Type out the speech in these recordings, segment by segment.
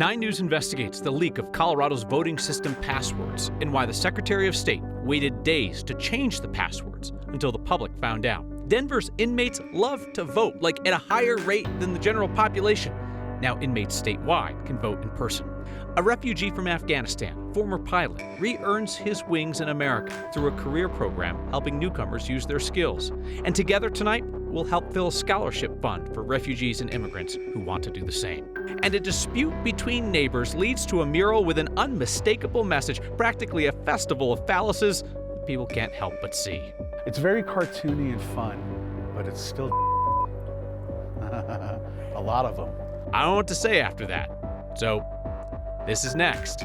9 News investigates the leak of Colorado's voting system passwords and why the Secretary of State waited days to change the passwords until the public found out. Denver's inmates love to vote, like at a higher rate than the general population. Now inmates statewide can vote in person. A refugee from Afghanistan, former pilot, re-earns his wings in America through a career program helping newcomers use their skills. And together tonight, we'll help fill a scholarship fund for refugees and immigrants who want to do the same. And a dispute between neighbors leads to a mural with an unmistakable message, practically a festival of phalluses people can't help but see. It's very cartoony and fun, but it's still a lot of them. I don't know what to say after that. So, this is next.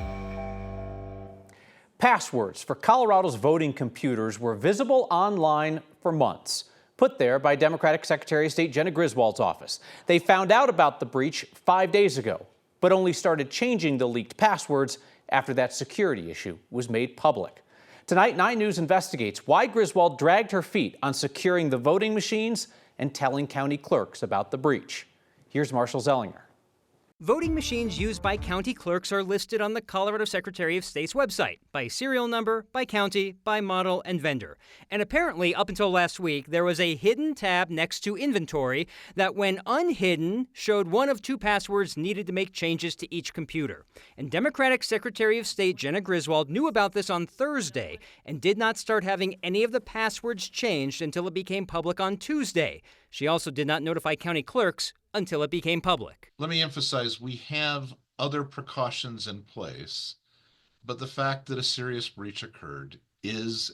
Passwords for Colorado's voting computers were visible online for months, put there by Democratic Secretary of State Jena Griswold's office. They found out about the breach 5 days ago, but only started changing the leaked passwords after that security issue was made public. Tonight, 9 News investigates why Griswold dragged her feet on securing the voting machines and telling county clerks about the breach. Here's Marshall Zellinger. Voting machines used by county clerks are listed on the Colorado Secretary of State's website by serial number, by county, by model, and vendor. And apparently, up until last week, there was a hidden tab next to inventory that, when unhidden, showed one of 2 passwords needed to make changes to each computer. And Democratic Secretary of State Jena Griswold knew about this on Thursday and did not start having any of the passwords changed until it became public on Tuesday. She also did not notify county clerks until it became public. Let me emphasize, we have other precautions in place, but the fact that a serious breach occurred is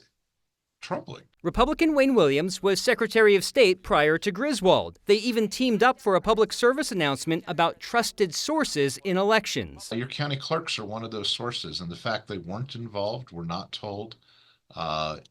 troubling. Republican Wayne Williams was Secretary of State prior to Griswold. They even teamed up for a public service announcement about trusted sources in elections. Your county clerks are one of those sources, and the fact they weren't involved, were not told,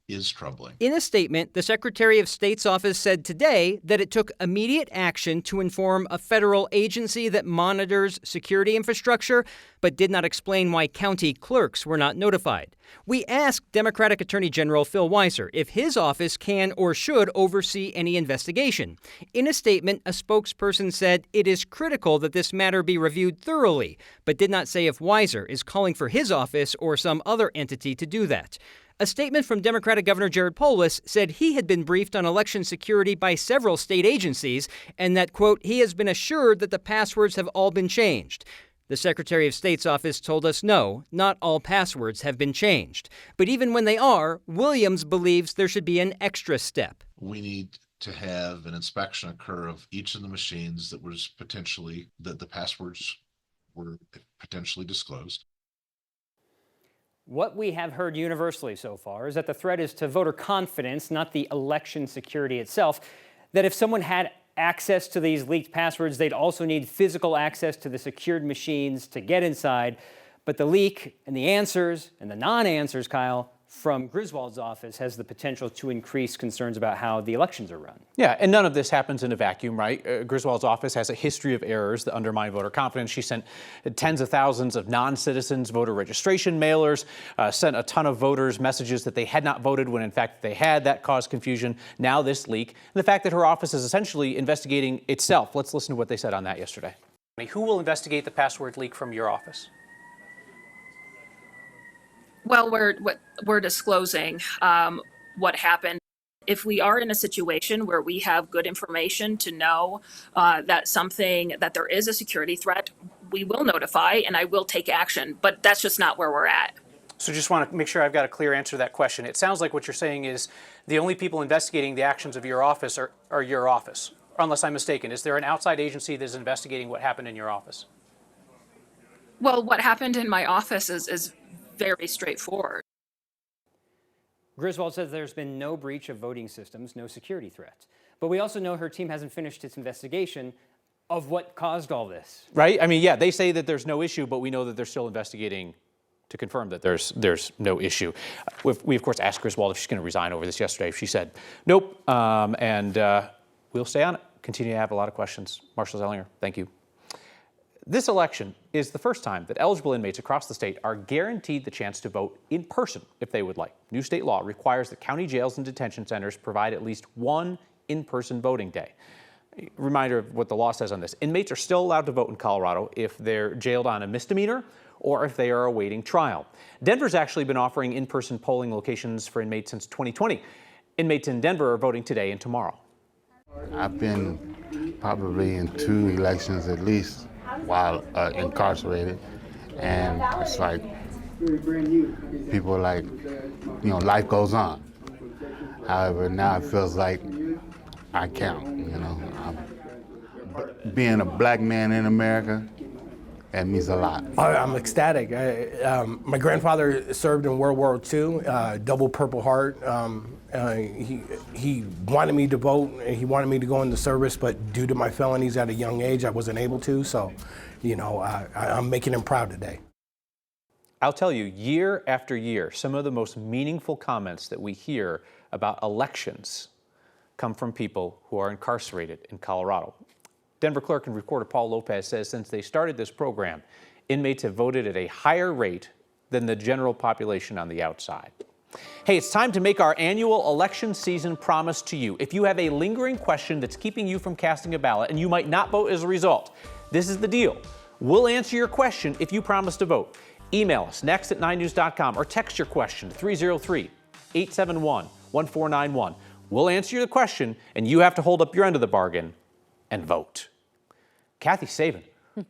is troubling. In a statement, the Secretary of State's office said today that it took immediate action to inform a federal agency that monitors security infrastructure, but did not explain why county clerks were not notified. We asked Democratic Attorney General Phil Weiser if his office can or should oversee any investigation. In a statement, a spokesperson said it is critical that this matter be reviewed thoroughly, but did not say if Weiser is calling for his office or some other entity to do that. A statement from Democratic Governor Jared Polis said he had been briefed on election security by several state agencies and that, quote, he has been assured that the passwords have all been changed. The Secretary of State's office told us no, not all passwords have been changed. But even when they are, Williams believes there should be an extra step. We need to have an inspection occur of each of the machines that the passwords were potentially disclosed. What we have heard universally so far is that the threat is to voter confidence, not the election security itself. That if someone had access to these leaked passwords, they'd also need physical access to the secured machines to get inside. But the leak and the answers and the non-answers, Kyle, from Griswold's office has the potential to increase concerns about how the elections are run. Yeah, and none of this happens in a vacuum, right? Griswold's office has a history of errors that undermine voter confidence. She sent tens of thousands of non-citizens voter registration mailers, sent a ton of voters messages that they had not voted when in fact they had. That caused confusion. Now this leak, and the fact that her office is essentially investigating itself. Let's listen to what they said on that yesterday. Who will investigate the password leak from your office? Well, we're disclosing what happened. If we are in a situation where we have good information to know that there is a security threat, we will notify and I will take action. But that's just not where we're at. So just want to make sure I've got a clear answer to that question. It sounds like what you're saying is the only people investigating the actions of your office are your office, unless I'm mistaken. Is there an outside agency that is investigating what happened in your office? Well, what happened in my office is very straightforward. Griswold says there's been no breach of voting systems, no security threat. But we also know her team hasn't finished its investigation of what caused all this. Right? I mean, yeah, they say that there's no issue, but we know that they're still investigating to confirm that there's no issue. We of course, asked Griswold if she's going to resign over this yesterday. She said, nope, and we'll stay on it. Continue to have a lot of questions. Marshall Zellinger, thank you. This election is the first time that eligible inmates across the state are guaranteed the chance to vote in person if they would like. New state law requires that county jails and detention centers provide at least one in-person voting day. Reminder of what the law says on this. Inmates are still allowed to vote in Colorado if they're jailed on a misdemeanor or if they are awaiting trial. Denver's actually been offering in-person polling locations for inmates since 2020. Inmates in Denver are voting today and tomorrow. I've been probably in 2 elections at least while incarcerated, and it's like people are like, life goes on. However, now it feels like I count, Being a black man in America, that means a lot. I'm ecstatic. My grandfather served in World War II, double Purple Heart. He wanted me to vote, and he wanted me to go into service, but due to my felonies at a young age, I wasn't able to. So, I'm making him proud today. I'll tell you, year after year, some of the most meaningful comments that we hear about elections come from people who are incarcerated in Colorado. Denver clerk and recorder Paul Lopez says since they started this program, inmates have voted at a higher rate than the general population on the outside. Hey, it's time to make our annual election season promise to you. If you have a lingering question that's keeping you from casting a ballot and you might not vote as a result, this is the deal. We'll answer your question if you promise to vote. Email us next@9news.com or text your question to 303-871-1491. We'll answer your question and you have to hold up your end of the bargain and vote. Kathy Saban,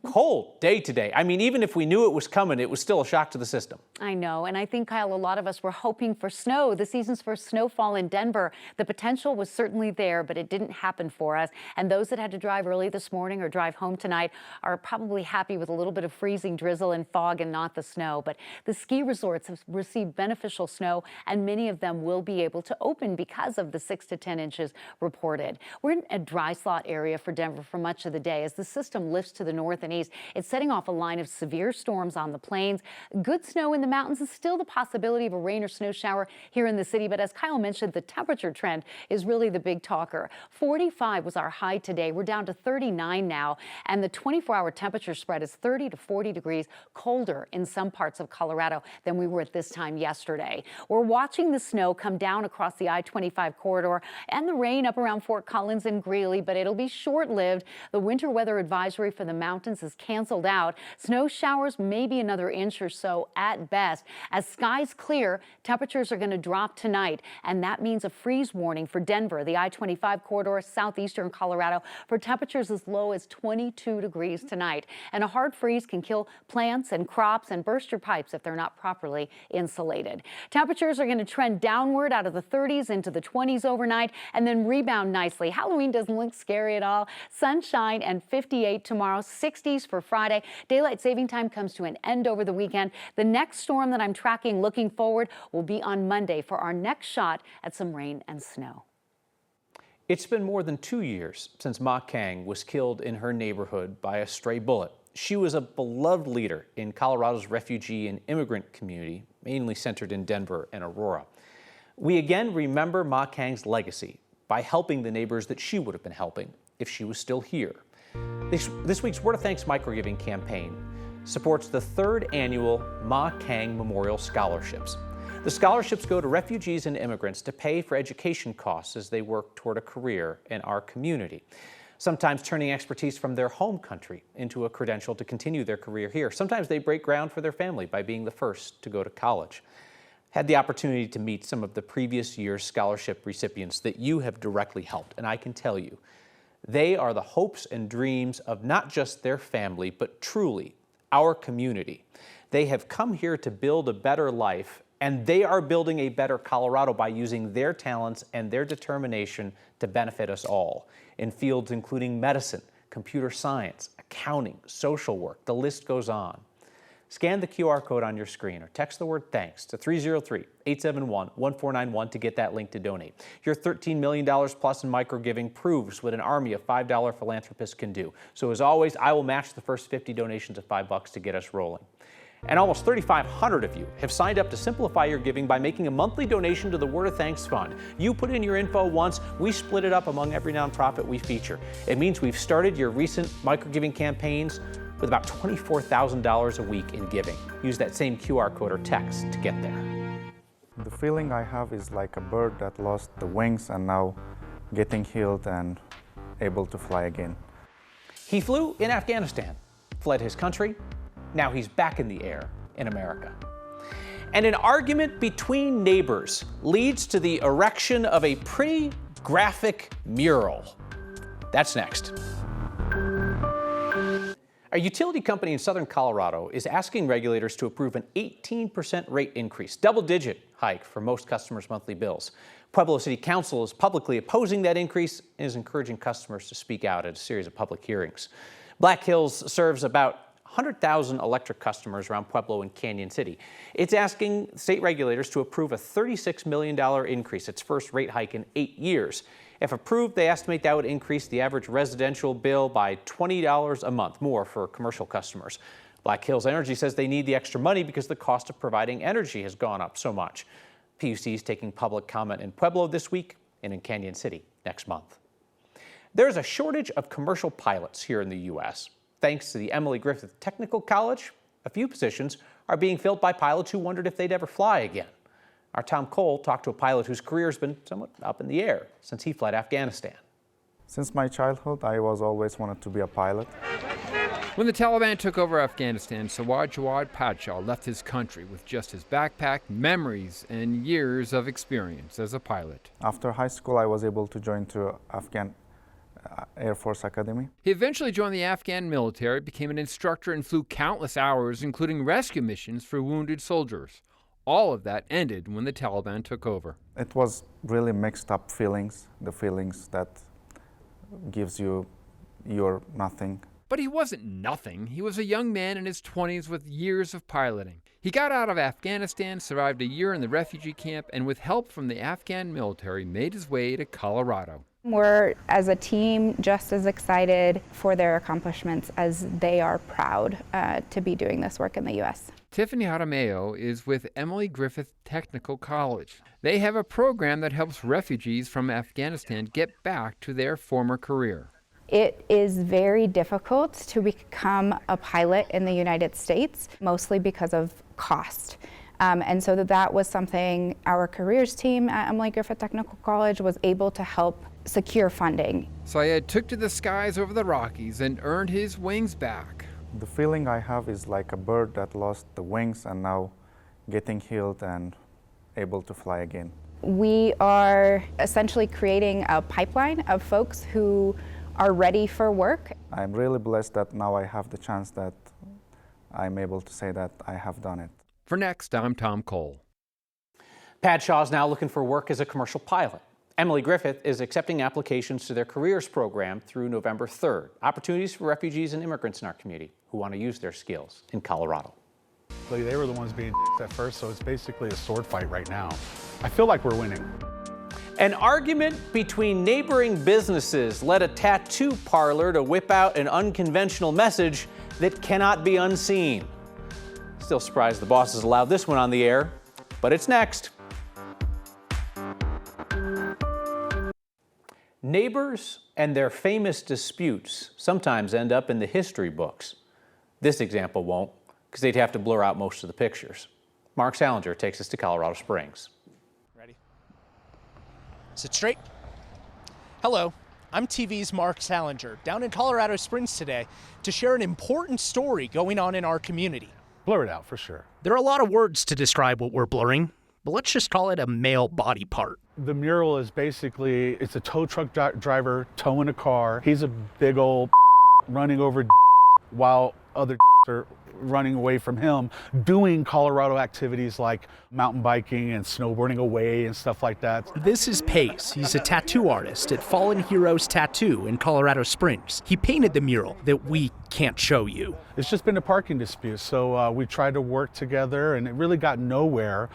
cold day today. I mean, even if we knew it was coming, it was still a shock to the system. I know, and I think, Kyle, a lot of us were hoping for snow. The season's first snowfall in Denver. The potential was certainly there, but it didn't happen for us. And those that had to drive early this morning or drive home tonight are probably happy with a little bit of freezing drizzle and fog and not the snow. But the ski resorts have received beneficial snow, and many of them will be able to open because of the 6 to 10 inches reported. We're in a dry slot area for Denver for much of the day. As the system lifts to the north and east, it's setting off a line of severe storms on the plains. Good snow in the mountains and still the possibility of a rain or snow shower here in the city. But as Kyle mentioned, the temperature trend is really the big talker. 45 was our high today. We're down to 39 now. And the 24-hour temperature spread is 30 to 40 degrees colder in some parts of Colorado than we were at this time yesterday. We're watching the snow come down across the I-25 corridor and the rain up around Fort Collins and Greeley, but it'll be short-lived. The winter weather advisory for the mountains is canceled out. Snow showers maybe another inch or so at best. As skies clear, temperatures are going to drop tonight, and that means a freeze warning for Denver, the I-25 corridor, southeastern Colorado, for temperatures as low as 22 degrees tonight. And a hard freeze can kill plants and crops and burst your pipes if they're not properly insulated. Temperatures are going to trend downward out of the 30s into the 20s overnight and then rebound nicely. Halloween doesn't look scary at all. Sunshine and 58 tomorrow, 60s for Friday. Daylight saving time comes to an end over the weekend. The next storm that I'm tracking looking forward will be on Monday for our next shot at some rain and snow. It's been more than 2 years since Ma Kang was killed in her neighborhood by a stray bullet. She was a beloved leader in Colorado's refugee and immigrant community, mainly centered in Denver and Aurora. We again remember Ma Kang's legacy by helping the neighbors that she would have been helping if she was still here. This week's Word of Thanks microgiving campaign supports the 3rd annual Ma Kang Memorial Scholarships. The scholarships go to refugees and immigrants to pay for education costs as they work toward a career in our community, sometimes turning expertise from their home country into a credential to continue their career here. Sometimes they break ground for their family by being the first to go to college. Had the opportunity to meet some of the previous year's scholarship recipients that you have directly helped, and I can tell you, they are the hopes and dreams of not just their family, but truly our community. They have come here to build a better life, and they are building a better Colorado by using their talents and their determination to benefit us all in fields including medicine, computer science, accounting, social work. The list goes on. Scan the QR code on your screen or text the word THANKS to 303-871-1491 to get that link to donate. Your $13 million plus in microgiving proves what an army of $5 philanthropists can do. So as always, I will match the first 50 donations of $5 to get us rolling. And almost 3,500 of you have signed up to simplify your giving by making a monthly donation to the Word of Thanks Fund. You put in your info once, we split it up among every nonprofit we feature. It means we've started your recent microgiving campaigns with about $24,000 a week in giving. Use that same QR code or text to get there. The feeling I have is like a bird that lost the wings and now getting healed and able to fly again. He flew in Afghanistan, fled his country. Now he's back in the air in America. And an argument between neighbors leads to the erection of a pretty graphic mural. That's next. A utility company in southern Colorado is asking regulators to approve an 18% rate increase, double-digit hike for most customers' monthly bills. Pueblo City Council is publicly opposing that increase and is encouraging customers to speak out at a series of public hearings. Black Hills serves about 100,000 electric customers around Pueblo and Canyon City. It's asking state regulators to approve a $36 million increase, its first rate hike in 8 years. If approved, they estimate that would increase the average residential bill by $20 a month more for commercial customers. Black Hills Energy says they need the extra money because the cost of providing energy has gone up so much. PUC is taking public comment in Pueblo this week and in Canyon City next month. There's a shortage of commercial pilots here in the U.S. Thanks to the Emily Griffith Technical College, a few positions are being filled by pilots who wondered if they'd ever fly again. Our Tom Cole talked to a pilot whose career has been somewhat up in the air since he fled Afghanistan. Since my childhood, I was always wanted to be a pilot. When the Taliban took over Afghanistan, Sawad Jawad Padshaw left his country with just his backpack, memories, and years of experience as a pilot. After high school, I was able to join to Afghan Air Force Academy. He eventually joined the Afghan military, became an instructor, and flew countless hours, including rescue missions for wounded soldiers. All of that ended when the Taliban took over. It was really mixed up feelings, the feelings that gives you you're nothing. But he wasn't nothing. He was a young man in his 20s with years of piloting. He got out of Afghanistan, survived a year in the refugee camp, and with help from the Afghan military, made his way to Colorado. We're, as a team, just as excited for their accomplishments as they are proud to be doing this work in the U.S. Tiffany Jaramillo is with Emily Griffith Technical College. They have a program that helps refugees from Afghanistan get back to their former career. It is very difficult to become a pilot in the United States, mostly because of cost. And so that was something our careers team at Emily Griffith Technical College was able to help secure funding. Syed took to the skies over the Rockies and earned his wings back. The feeling I have is like a bird that lost the wings and now getting healed and able to fly again. We are essentially creating a pipeline of folks who are ready for work. I'm really blessed that now I have the chance that I'm able to say that I have done it. For Next, I'm Tom Cole. Padshaw is now looking for work as a commercial pilot. Emily Griffith is accepting applications to their careers program through November 3rd. Opportunities for refugees and immigrants in our community who want to use their skills in Colorado. They were the ones being at first, so it's basically a sword fight right now. I feel like we're winning. An argument between neighboring businesses led a tattoo parlor to whip out an unconventional message that cannot be unseen. Still surprised the bosses allowed this one on the air, but it's next. Neighbors and their famous disputes sometimes end up in the history books. This example won't, because they'd have to blur out most of the pictures. Mark Salinger takes us to Colorado Springs. Ready? Sit straight. Hello, I'm TV's Mark Salinger, down in Colorado Springs today to share an important story going on in our community. Blur it out for sure. There are a lot of words to describe what we're blurring, but let's just call it a male body part. The mural is basically, it's a tow truck driver towing a car. He's a big old running over while other are running away from him, doing Colorado activities like mountain biking and snowboarding away and stuff like that. This is Pace. He's a tattoo artist at Fallen Heroes Tattoo in Colorado Springs. He painted the mural that we can't show you. It's just been a parking dispute, so we tried to work together and it really got nowhere.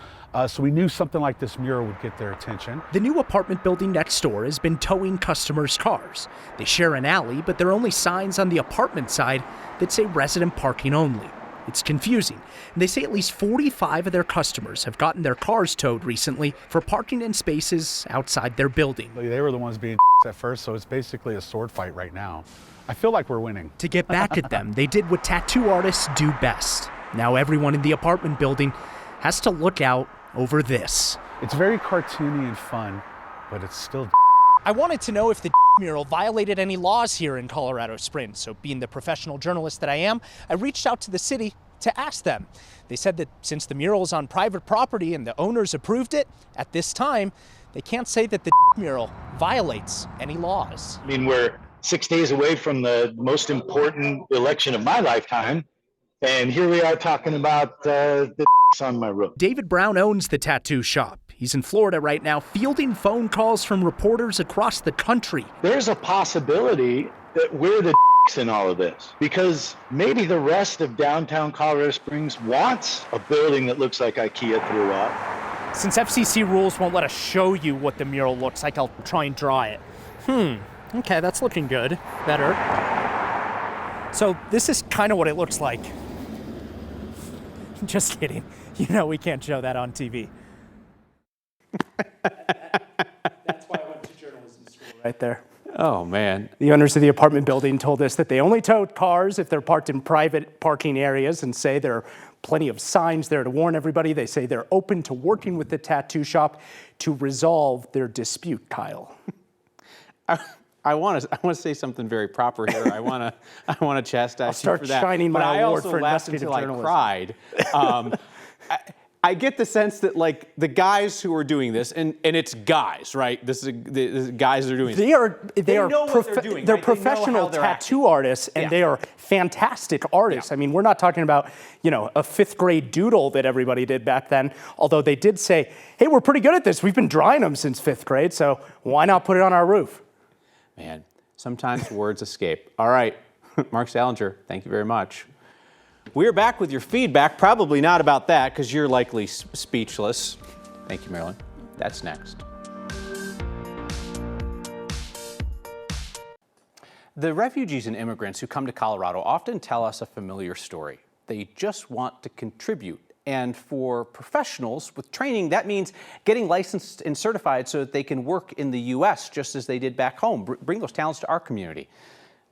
So we knew something like this mural would get their attention. The new apartment building next door has been towing customers' cars. They share an alley, but there are only signs on the apartment side that say resident parking only. It's confusing, and they say at least 45 of their customers have gotten their cars towed recently for parking in spaces outside their building. They were the ones being at first, so it's basically a sword fight right now. I feel like we're winning. To get back at them, they did what tattoo artists do best. Now everyone in the apartment building has to look out over this. It's very cartoony and fun, but it's still I wanted to know if the mural violated any laws here in Colorado Springs. So being the professional journalist that I am, I reached out to the city to ask them. They said that since the mural is on private property and the owners approved it, at this time, they can't say that the mural violates any laws. I mean, we're 6 days away from the most important election of my lifetime, and here we are talking about the on my roof. David Brown owns the tattoo shop. He's in Florida right now, fielding phone calls from reporters across the country. There's a possibility that we're the in all of this, because maybe the rest of downtown Colorado Springs wants a building that looks like IKEA threw up. Since FCC rules won't let us show you what the mural looks like, I'll try and draw it. Okay, that's looking good. Better. So this is kind of what it looks like. Just kidding. You know we can't show that on TV. That's why I went to journalism school right there. Oh, man. The owners of the apartment building told us that they only tow cars if they're parked in private parking areas, and say there are plenty of signs there to warn everybody. They say they're open to working with the tattoo shop to resolve their dispute, Kyle. I want to say something very proper here. I want to chastise you for that. I'll start shining my award for investigative journalism. I cried. I get the sense that, like, the guys who are doing this, and it's guys, right? This is the guys that are doing this. They know what they're doing. They're right? professional tattoo artists, and they are fantastic artists. I mean, we're not talking about, a fifth grade doodle that everybody did back then, although they did say, hey, we're pretty good at this. We've been drawing them since fifth grade, so why not put it on our roof? Man, sometimes words escape. All right, Mark Salinger, thank you very much. We're back with your feedback, probably not about that, because you're likely speechless. Thank you, Marilyn. That's next. The refugees and immigrants who come to Colorado often tell us a familiar story. They just want to contribute. And for professionals with training, that means getting licensed and certified so that they can work in the U.S. just as they did back home, bring those talents to our community.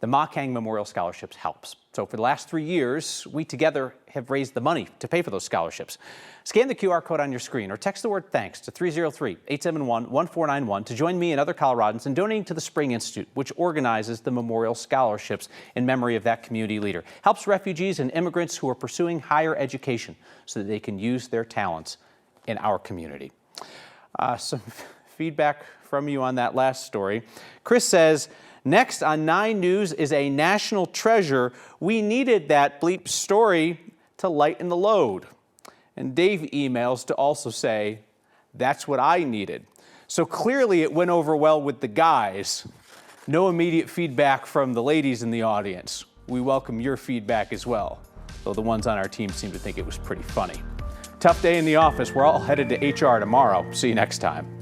The Ma Kang Memorial Scholarships helps. So for the last 3 years, we together have raised the money to pay for those scholarships. Scan the QR code on your screen or text the word thanks to 303-871-1491 to join me and other Coloradans in donating to the Spring Institute, which organizes the Memorial Scholarships in memory of that community leader. Helps refugees and immigrants who are pursuing higher education so that they can use their talents in our community. Some feedback from you on that last story. Chris says, next on 9 News is a national treasure. We needed that bleep story to lighten the load. And Dave emails to also say, that's what I needed. So clearly it went over well with the guys. No immediate feedback from the ladies in the audience. We welcome your feedback as well, though the ones on our team seem to think it was pretty funny. Tough day in the office. We're all headed to HR tomorrow. See you next time.